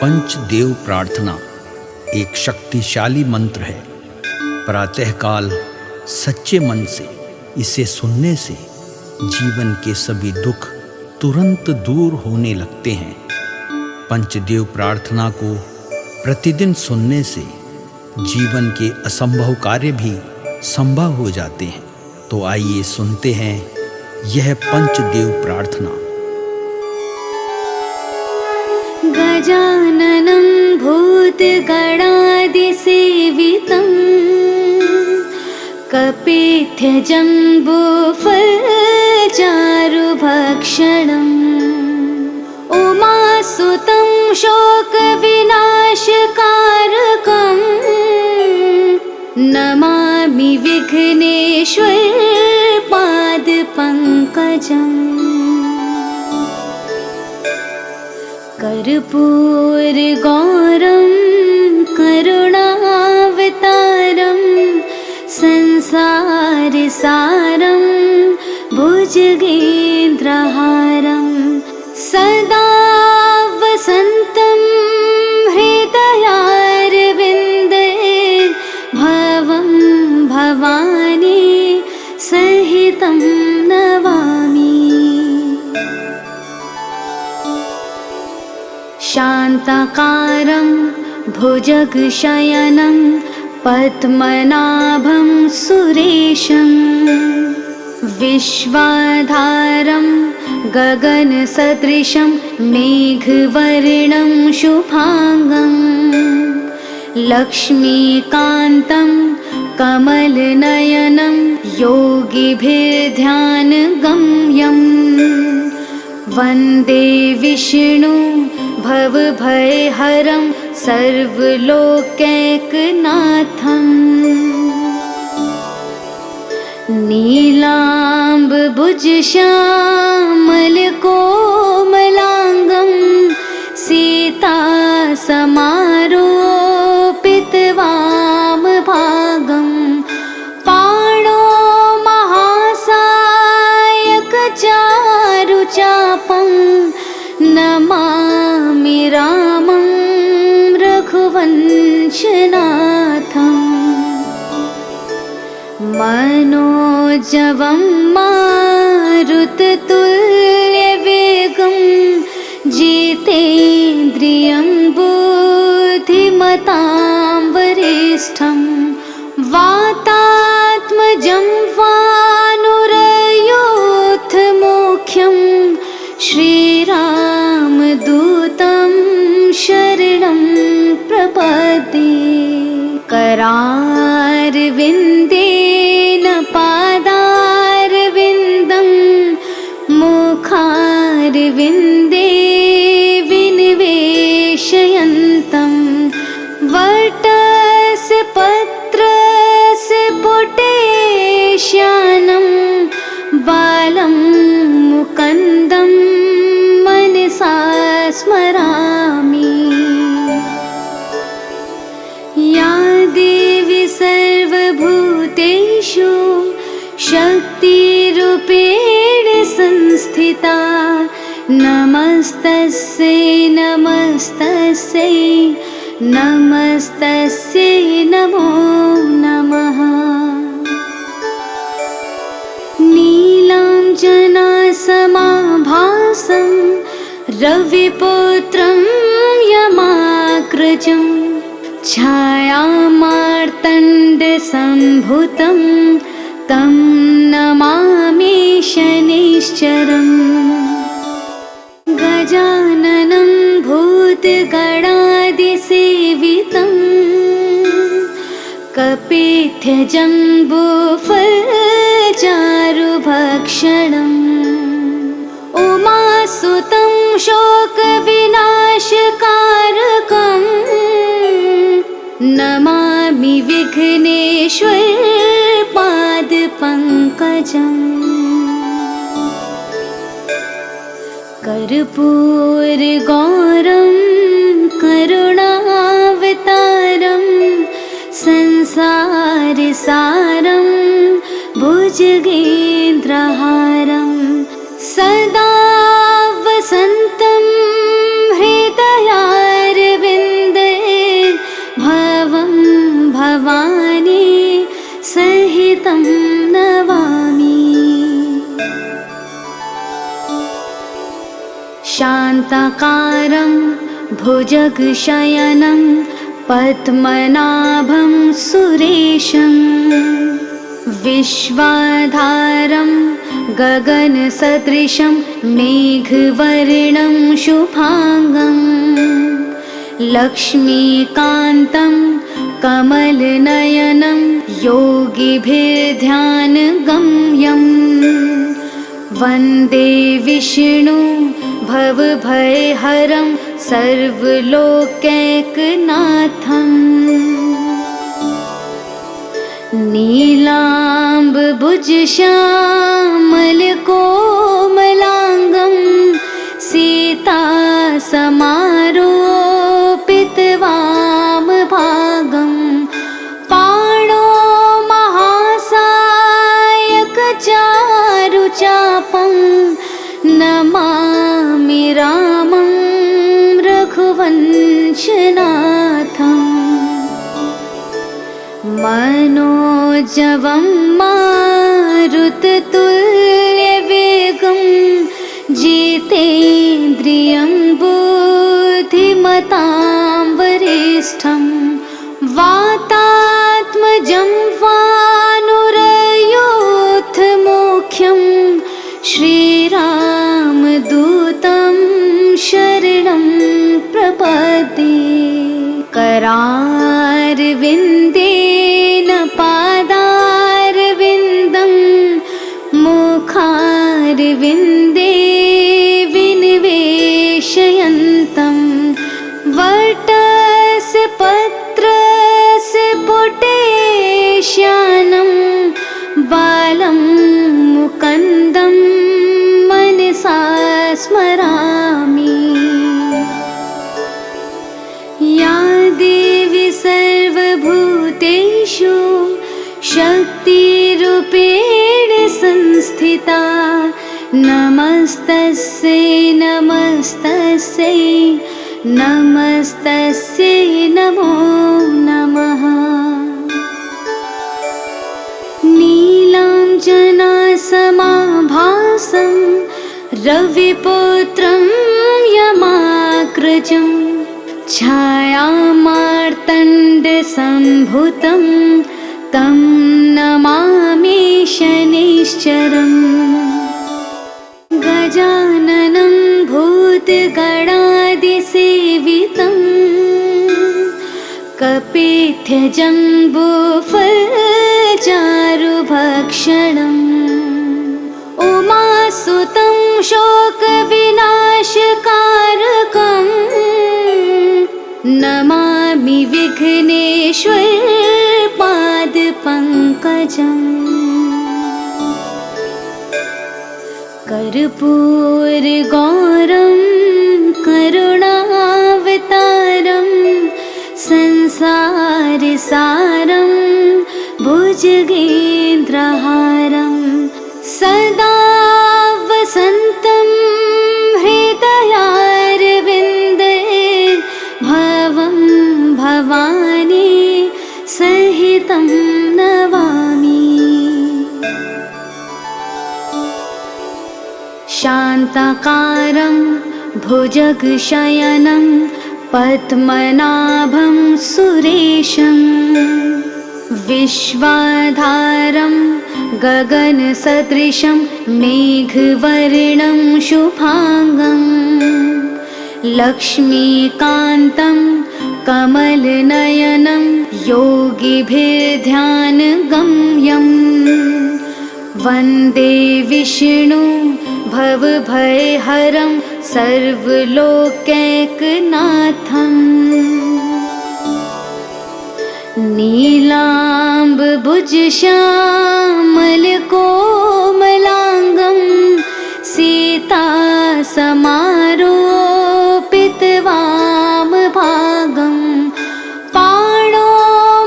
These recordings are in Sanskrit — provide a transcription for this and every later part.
पंचदेव प्रार्थना एक शक्तिशाली मंत्र है। प्रातःकाल सच्चे मन से इसे सुनने से जीवन के सभी दुख तुरंत दूर होने लगते हैं। पंचदेव प्रार्थना को प्रतिदिन सुनने से जीवन के असंभव कार्य भी संभव हो जाते हैं। तो आइए सुनते हैं यह पंचदेव प्रार्थना। गजाननं भूतगणादिसेवितं कपित्थजम्बूफलचारुभक्षणम् उमासुतं शोकविनाशकारकम् नमामि विघ्नेश्वर पादपङ्कजम्। कर्पूरगौरं करुणावतारं संसारसारं भुजगेन्द्रहारं सदा वसन्तं हृदयारविन्दे भवं भवानी सहितं नमामि। शान्ताकारं भुजगशयनं पद्मनाभं सुरेशं विश्वाधारं गगनसदृशं मेघवर्णं शुभांगं लक्ष्मीकान्तं कमलनयनं योगिभिर्ध्यानगम्यं वन्दे विष्णु भवभयहरं सर्वलोकैकनाथम्। नीलाम्बुजश्यामलकोमलाङ्गं सीतासमारोपितवामभागं पाणो महासायकचारुचापं नमामि रामं रघुवंशनाथम्। मनोजवं मारुततुल्यवेगं जितेन्द्रियं बुद्धिमतां वरिष्ठं वातात्मजं वानुरयूथमुख्यं श्रीरामदूतं शरणं प्रपद्ये। करारविन्देन पादारविन्दं मुखारविन्दे विनिवेशयन्तं वटस्य पत्रस्य पुटेश्यानं बालं मुकुन्दं मनसा स्मरामि। या देवी सर्वभूतेषु शक्तिरूपेण संस्थिता नमस्तस्यै नमस्तस्यै नमस्तस्यै नमो नमः। नीलाञ्जनासमाभासं रविपुत्रं यमाग्रजं छायामार्तण्डसम्भुतं तं नमामि शनैश्चरम्। गजाननं भूतगणादिसेवितं कपित्थजम्बूफलचारुभक्षणम् उमासुतं शोकविनाशकारकम् नमामि विघ्नेश्वर पादपङ्कजम्। कर्पूरगौरं करुणावतारं संसारसारं भुजगेन्द्रहारं सदा वसन्तं हृदयारविन्दे शान्ताकारं भुजगशयनं पद्मनाभं सुरेशं विश्वाधारं गगनसदृशं मेघवर्णं शुभांगं लक्ष्मीकान्तं कमलनयनं योगिभिर्ध्यानगम्यं वन्दे विष्णु भवभयहरं सर्वलोकैकनाथं नीलाम्बुजश्यामलकोमलाङ्गं सीतासमारोपितवामभागं पाणो महासायकचारुचापं नमामि रामं रघुवंशनाथम् मनोजवं मारुततुल्यवेगं जितेन्द्रियं बुद्धिमतां वरिष्ठं वातात्मजं वानुरयोधमुख्यं श्रीरामदूतं शरणं प्रपद्ये करारविन्देन पादारविन्दं मुखारविन्दे विनिवेशयन्तं वटस्य पत्रस्य पुटेश्यानं बालं मुकुन्दं मनसा स्मरामि। या देवी सर्वभूतेषु शक्तिरूपेण संस्थिता नमस्तस्यै नमस्तस्यै नमस्तस्यै नमो नमः। नीलाञ्जनासमाभासं रविपुत्रं यमाग्रजं छायामार्तण्डसम्भुतं तं नमामि शनैश्चरम् गजाननं भूतगणादिसेवितं कपिध्वजम्बूफलचारुभक्षणम् उमासुतं शोकविनाशकारकम् नमामि विघ्नेश्वरपादपङ्कजम् कर्पूरगौरं करुणावतारं संसारसारं भुजगेन्द्रहारं सदा वसन्तं हृदयारविन्दे भवं भवानी सहितं नमामि। शान्ताकारं भुजगशयनं पद्मनाभं सुरेशं विश्वाधारं गगनसदृशं मेघवर्णं शुभांगं लक्ष्मीकान्तं कमलनयनं योगिभिर्ध्यानगम्यं वन्दे विष्णु भवभयहरं सर्वलोकैकनाथं नीलाम्बुजश्यामलकोमलाङ्गं सीतासमारोपितवामभागं पाणो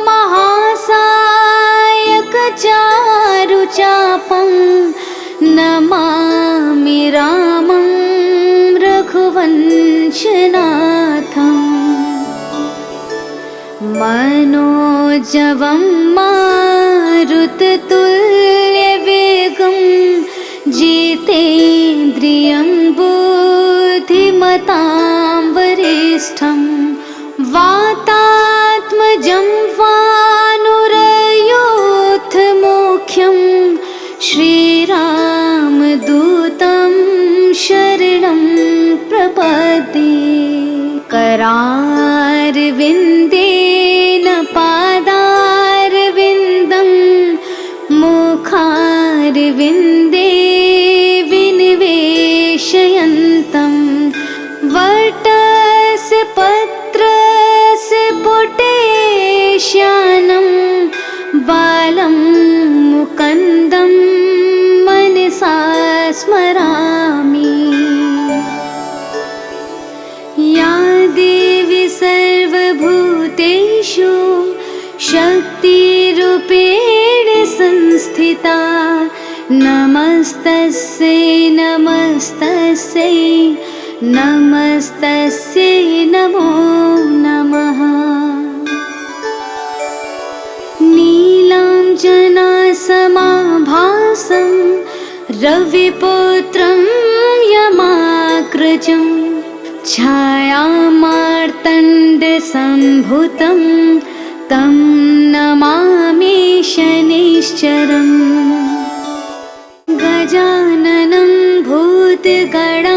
महासायकचारुचापं नमामि रामं रघुवंशनाथम् मनोजवं मारुततुल्यवेगं जितेन्द्रियं बुद्धि धीमतां वरिष्ठं वातात्मजं वानुरयोऽथमुख्यं श्रीरामदूतं शरणं प्रपद्ये। करारविन्देन पादारविन्दं मुखारविन्दे विनिवेशयन्तं वटस्य पत्रस्य पुटेश्यानं बालं मुकुन्दं मनसा स्मरामि। या देवी सर्वभूतेषु शक्तिरूपेण संस्थिता नमस्तस्यै नमस्तस्यै नमस्तस्यै नमो नमः। नीलाञ्जनासमाभासं रविपुत्रं यमाग्रजं छायामार्तण्डसम्भूतं तं नमामि शनैश्चरम्। गजाननं भूतगणादिसेवितं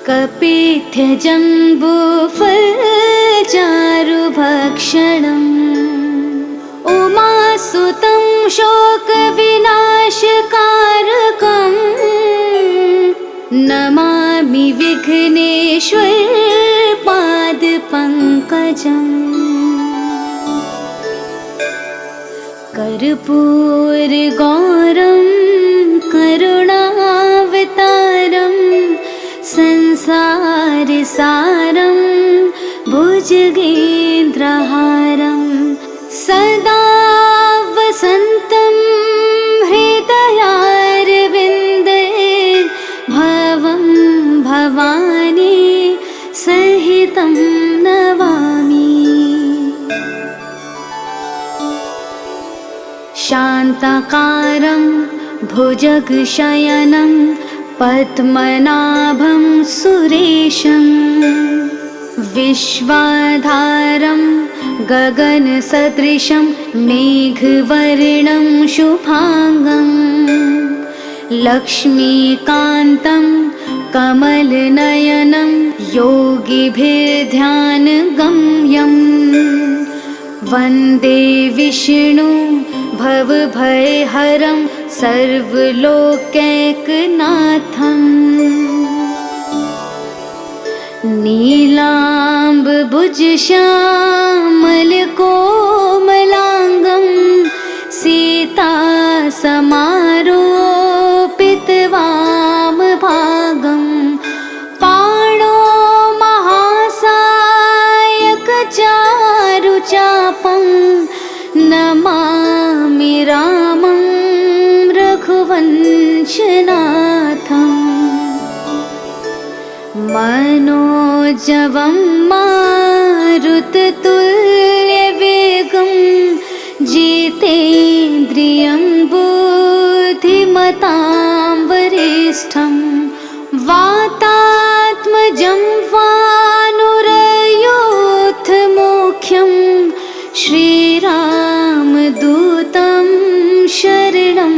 कपित्थजम्बूफलचारुभक्षणम् उमासुतं शोकविनाशकारकं नमामि विघ्नेश्वर पादपङ्कजम्। कर्पूरगौरं करुणावतारं संसारसारं भुजगेन्द्रहारं सदा वसन्तं हृदयारविन्दे भवं भवानी सहितं नमामि। शान्ताकारं भुजगशयनं पद्मनाभं सुरेशं विश्वाधारं गगनसदृशं मेघवर्णं शुभांगं लक्ष्मीकान्तं कमलनयनं योगिभिर्ध्यानगम्यं वन्दे विष्णु भवभयहरं सर्वलोकैकनाथम्। नीलाम्बुजश्यामलकोमलाङ्गं सीतासमारोपितवामभागं पाणो महासायकचारुचापं नमामि रामं रघुवंशनाथम्। मनोजवं मारुततुल्यवेगं जितेन्द्रियं बुद्धिमतां वरिष्ठं वातात्मजं वानुरयोऽथमुख्यं श्रीरामदूतं शरणं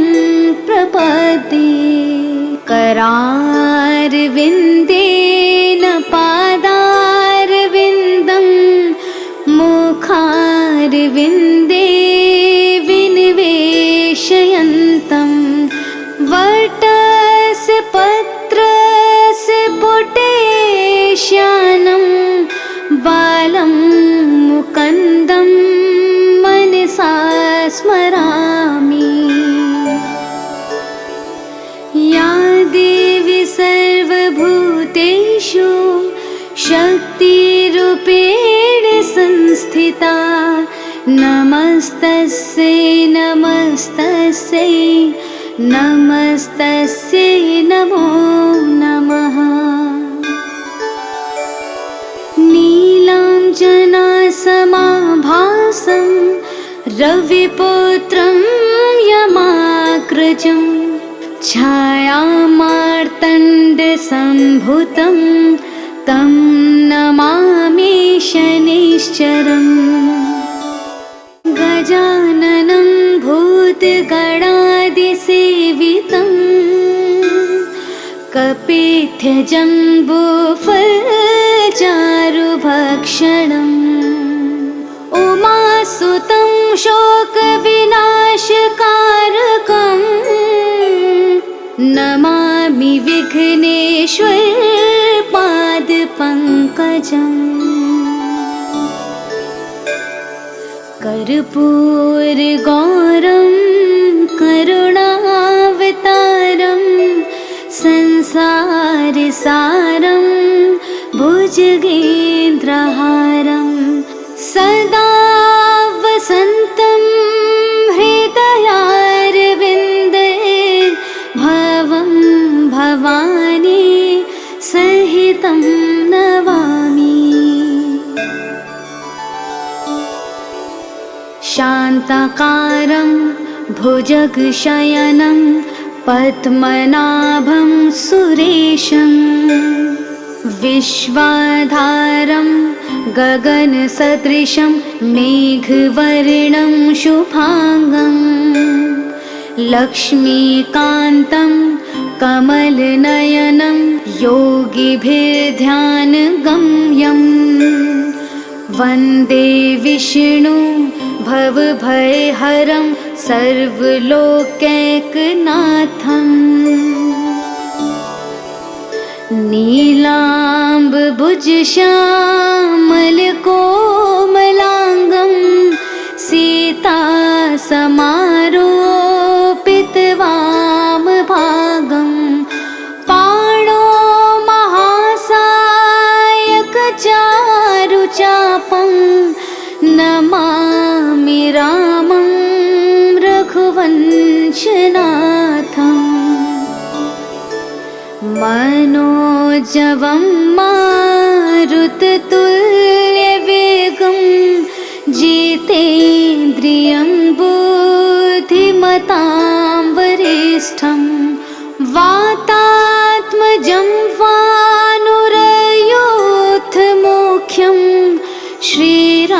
प्रपद्ये। करारविन्देन पादारविन्दं मुखारविन्दे विनिवेशयन्तं वटस्य पत्रस्य पुटेश्यानं बालं मुकुन्दं मनसा स्मरामि। या देवी सर्वभूतेषु शक्तिरूपेण संस्थिता नमस्तस्यै नमस्तस्यै नमस्तस्यै नमो नमः। नीलाञ्जनासमाभासं रविपुत्रं यमाग्रजं छायामार्तण्डसम्भुतं तं नमामि शनिश्चरम्। गजाननं भूतगणादिसेवितं कपित्थजम्बूफलचारुभक्षणम्। उमासुतं शोकविनाशकारकम् नमामि विघ्नेश्वर पादपङ्कजम्। कर्पूरगौरं करुणावतारं संसारसारं भुजगेन्द्रहारं सदा वसन्तं हृदयारविन्दे भवं भवानी सहितं नमामि। शान्ताकारं भुजगशयनं पद्मनाभं सुरेशं विश्वाधारं गगनसदृशं मेघवर्णं शुभांगं लक्ष्मीकान्तं कमलनयनं योगिभिर्ध्यानगम्यं वन्दे विष्णु भवभयहरं सर्वलोकैकनाथम्। नीलाम्बुजश्यामलकोमलाङ्गं सीतासमारोपितवामभागं पाणो महासायकचारुचापं नमामि रामं रघुवंशनाथम्। मनोजवं मारुततुल्यवेगं जितेन्द्रियं बुद्धिमतां वरिष्ठं वातात्मजं वानुरयूथमुख्यं श्रीरामदूतं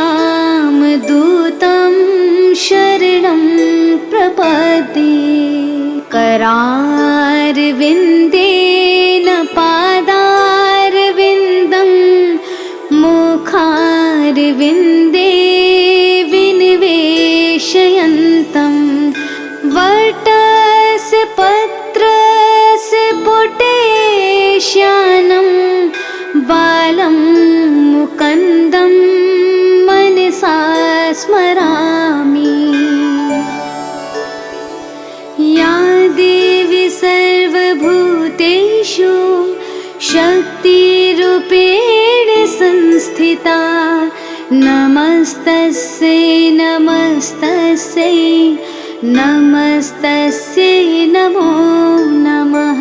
शरणं प्रपद्ये। करारविन्देन पादारविन्दं मुखारविन्दे विनिवेशयन्तं वटस्य पत्रस्य पुटेश्यानं बालं मुकुन्दं मनसा स्मरामि। या देवी सर्वभूतेषु शक्तिरूपेण संस्थिता नमस्तस्यै नमस्तस्यै नमस्तस्यै नमो नमः।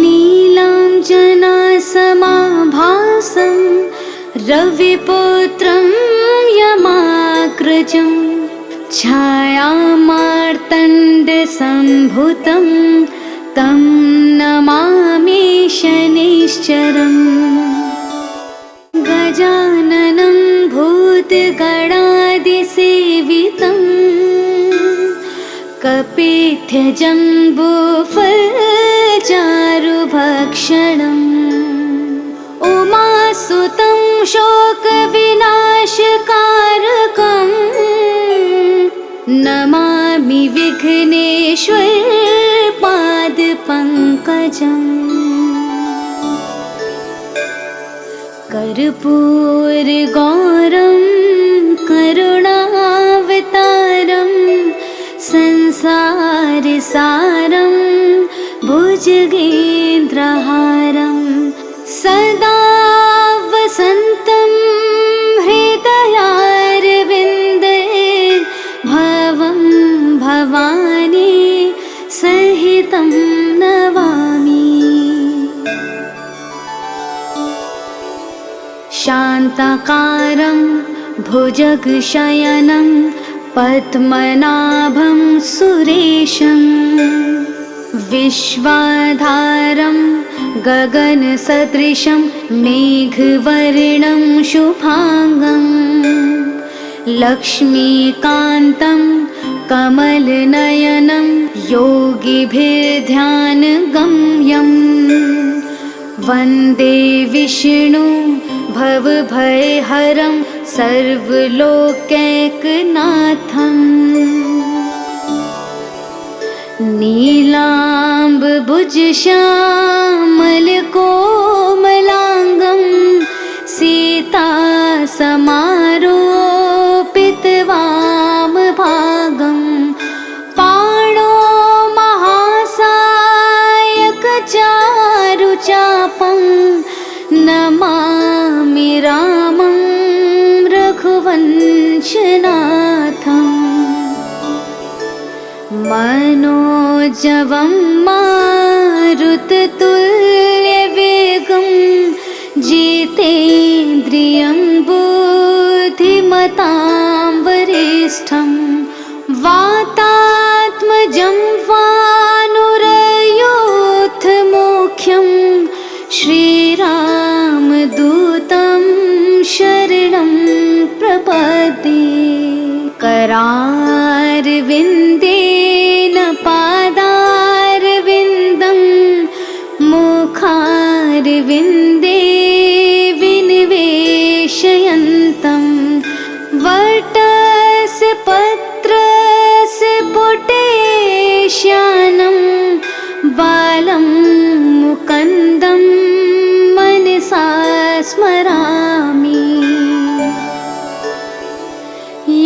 नीलाञ्जनासमाभासं रविपुत्रं यमाग्रजं छायामार्तण्डसम्भुतं तं नमामि शनिश्चरम्। गजाननं भूतगणादिसेवितं कपित्थजम्बूफलचारुभक्षणम् उमासुतं शोकविनाशकारकम् नमामि विघ्नेश्वर पादपङ्कजम्। कर्पूरगौरं करुणावतारं संसारसारं भुजगेन्द्रहारं सदा वसन्तं हृदयारविन्दे भवं भवानी सहितं नमामि। शान्ताकारं भुजगशयनं पद्मनाभं सुरेशं सुरेशं विश्वाधारं गगनसदृशं मेघवर्णं शुभांगं लक्ष्मीकान्तं कमलनयनं योगिभिर्ध्यानगम्यं वन्दे विष्णु भवभयहरं सर्वलोकैकनाथम् नीलाम्बुजश्यामलकोमलाङ्गं सीतासमारोपितवामभागं पाणो महासायकचारुचापं नमामि रामं रघुवंशनाथम् मनोजवं मारुततुल्यवेगं जितेन्द्रियं बुद्धिमतां वरिष्ठं वातात्मजं वानुरयूथमुख्यं श्रीरामदूतं शरणं प्रपद्ये करारविन्देन पादारविन्दं मुखारविन्दे विनिवेशयन्तं वटस्य पत्रस्य पुटेश्यानं बालं मुकुन्दं मनसा स्मरामि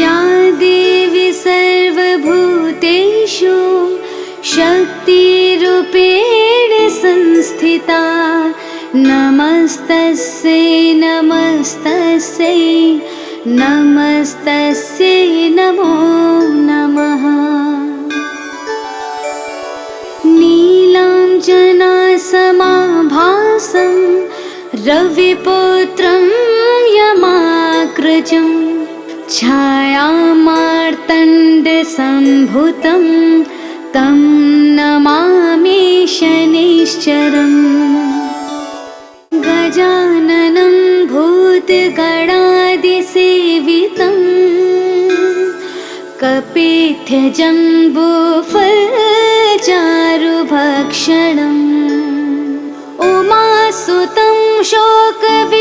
या देवी सर्वभूतेषु शक्तिरूपेण संस्थिता नमस्तस्यै नमस्तस्यै नमस्तस्यै नमो नमः नीलाञ्जनासमाभासं रविपुत्रं यमाग्रजं छायामार्तण्डसम्भुतं तं नमामि शनैश्चरम् गजाननं भूतगणादिसेवितं कपित्थजम्बूफलचारुभक्षणम् उमासुतं शोकविनाशकारकम्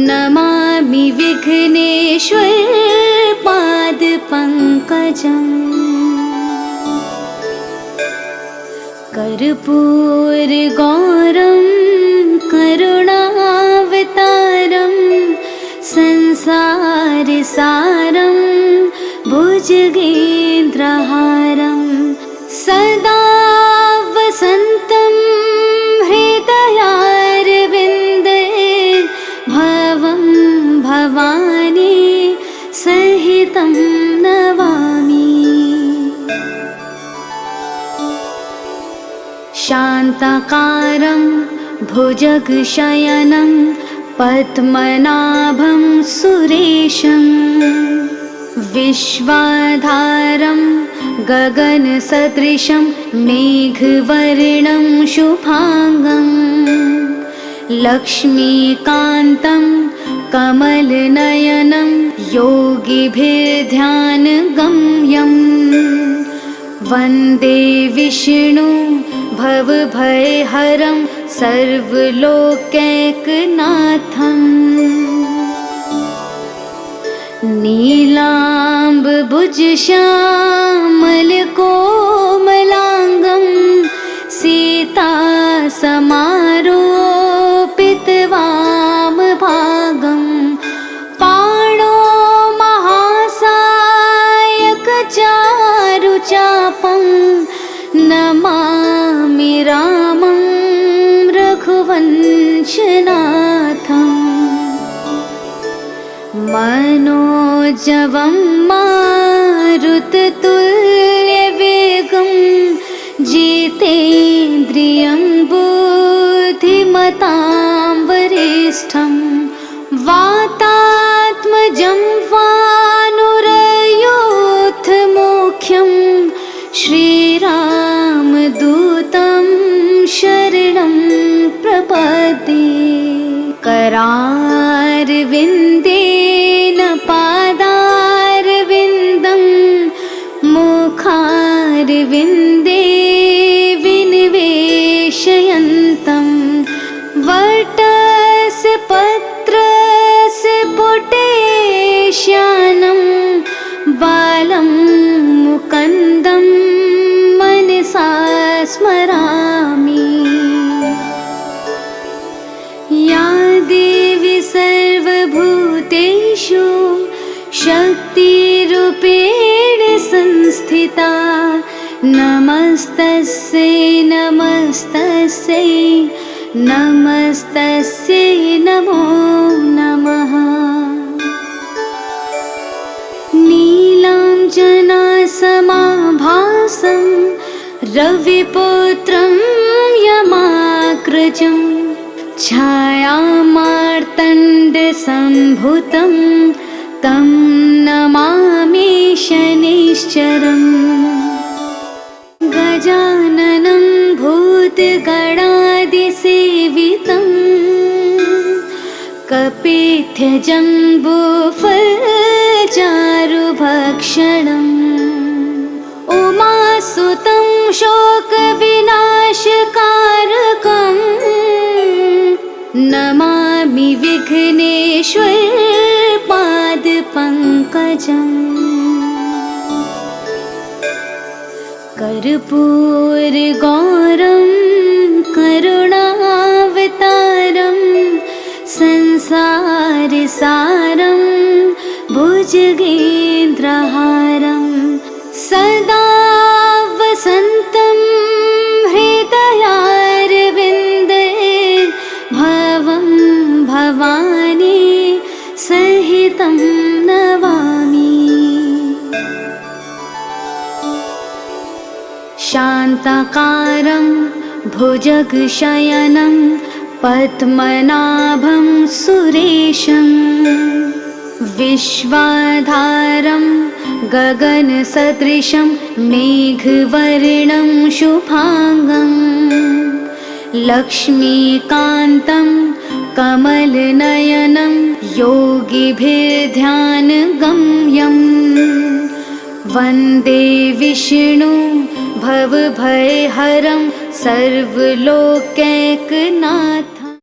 नमामि विघ्नेश्वर पादपङ्कजम् कर्पूरगौरं करुणावतारं संसारसारं भुजगेन्द्रहारं सदा वसन्तं हृदयारविन्दे भवं भवानी सहितं नमामि शान्ताकारं भुजगशयनं पद्मनाभं सुरेशं विश्वाधारं गगनसदृशं मेघवर्णं शुभांगं लक्ष्मीकान्तं कमलनयनं योगिभिर्ध्यानगम्यं वन्दे विष्णु भवभयहरं सर्वलोकैकनाथम् नीलाम्बुजश्यामलकोमलाङ्गं सीतासमारोपितवामभागं पाणो महासायकचारुचापं नमामि रामं रघुवंशनाथम् मनोजवं मारुततुल्यवेगं जितेन्द्रियं बुद्धिमतां वरिष्ठं वातात्मजं वानुरयूथमुख्यं स्मरामि। या देवी सर्वभूतेषु शक्तिरूपेण संस्थिता, नमस्तस्यै नमस्तस्यै नमस्तस्यै नमो नमः। नीलाञ्जनासमाभासं रविपुत्रं यमाग्रजं, छायामार्तण्डसम्भुतं तं नमामि शनैश्चरम्। गजाननं भूतगणादिसेवितं, कपित्थजम्बूफलचारुभक्षणम्, उमासुतं शोकविनाशकारकम्, नमामि विघ्नेश्वरपादपङ्कजम्। कर्पूरगौरं करुणावतारं, संसारसारं भुजगेन्द्रहारं, सदा वसन्तं हृदयारविन्दे, भवं भवानी सहितं नमामि। शान्ताकारं भुजगशयनं, पद्मनाभं सुरेशं, विश्वाधारं गगनसदृशं, मेघवर्णं शुभांगं, लक्ष्मीकान्तं कमलनयनं, योगिभिर्ध्यानगम्यं, वन्दे विष्णु भवभयहरं, सर्वलोकैकनाथं।